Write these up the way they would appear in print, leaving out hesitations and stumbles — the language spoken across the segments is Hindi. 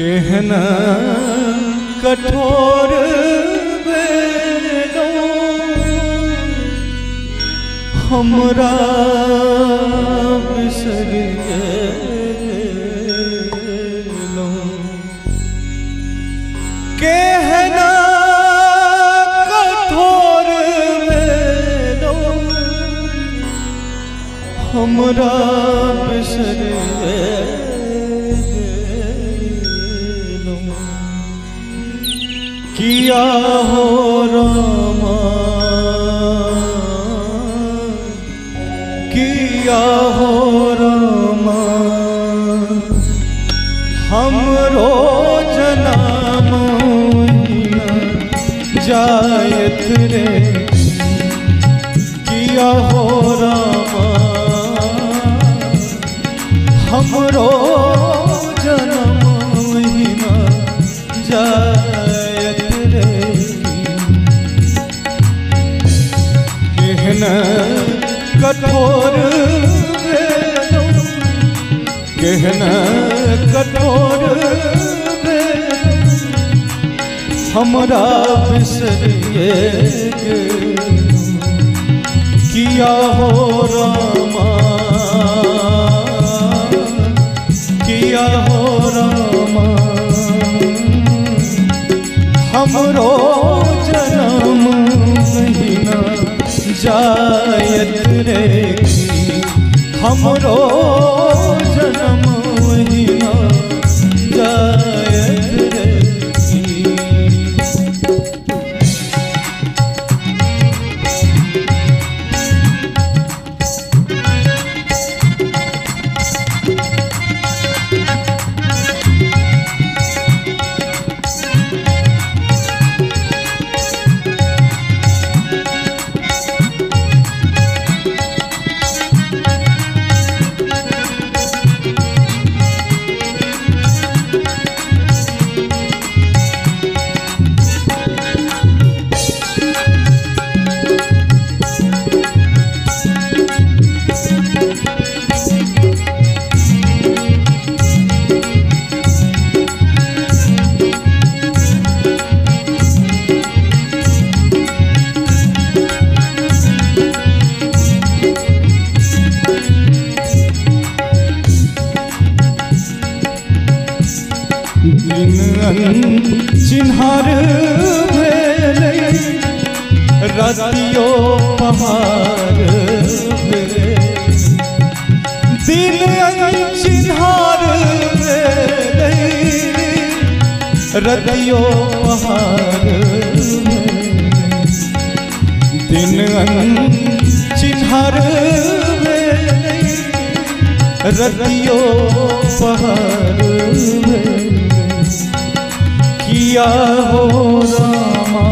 केहना कठोर बेलो हमरा बिसर गेलो। केहना कठोर बेलो हमरा बिसर गेलो। किया हो रामा किया हो रामा हमरो जन्म जायत रे। किया हो रामा हमरो जन्म महीना जायत रे। केहना कठोर बेलो केहना कठोर बेलो हमरा बिसर गेलो। किया हो रामा किया हो रामा हमरो जन्म महीना जायत रे। हमरो जन्म महीना जायत रे। चिन्हार भेलै रातियो पहाड़ भेलै। दिन चिन्हार भेलै रातियो पहाड़ भेलै। दिन चिन्हार भेलै रातियो पहाड़ भेलै। किया हो रामा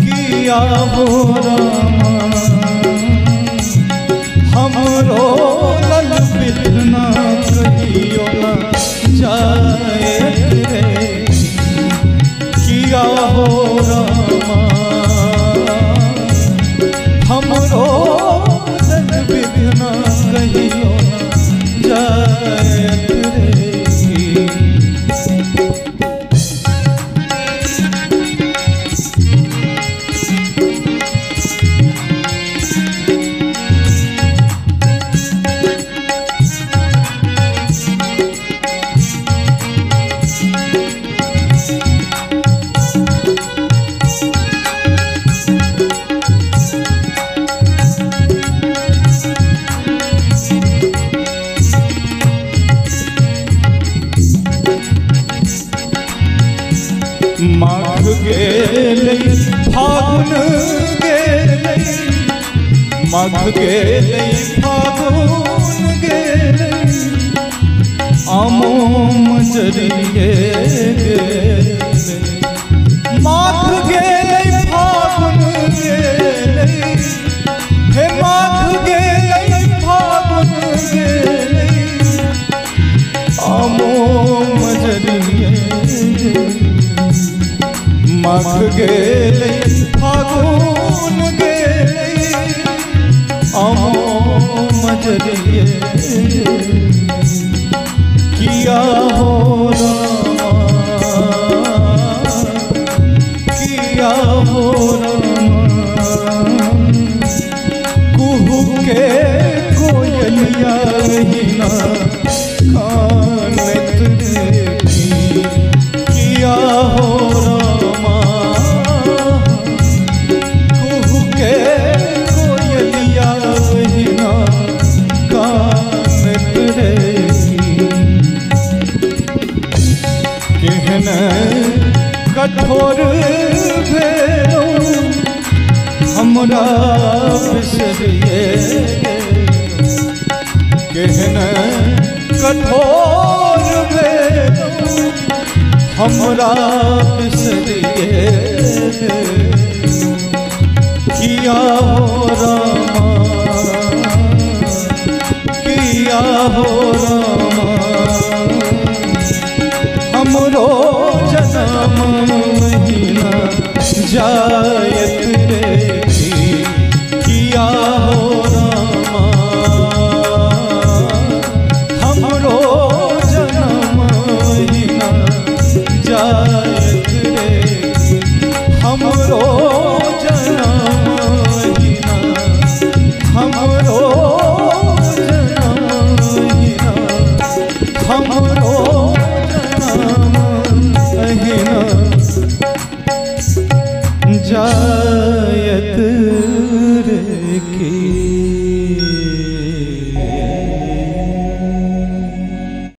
किया हो रामा हमरो लल बिधना कहियो ना जायत रे। किया हो रामा हमरो लल बिधना कहियो ना जायत रे। माघ गेलै फागुन गेलै माघ गेलै फागुन गेलै आमो मजरिए गेलै। माघ गेलै फागुन गेलै हे माघ गेलै फागुन गेलै आमो मजरिए गेलै। माघ गेलै फागुन गेलै आमो मजरिए कठोर भेलो हमरा बिसरिए केहन कठोर भेलो हमरा बिसरिए किया हो रामा किया हो रामा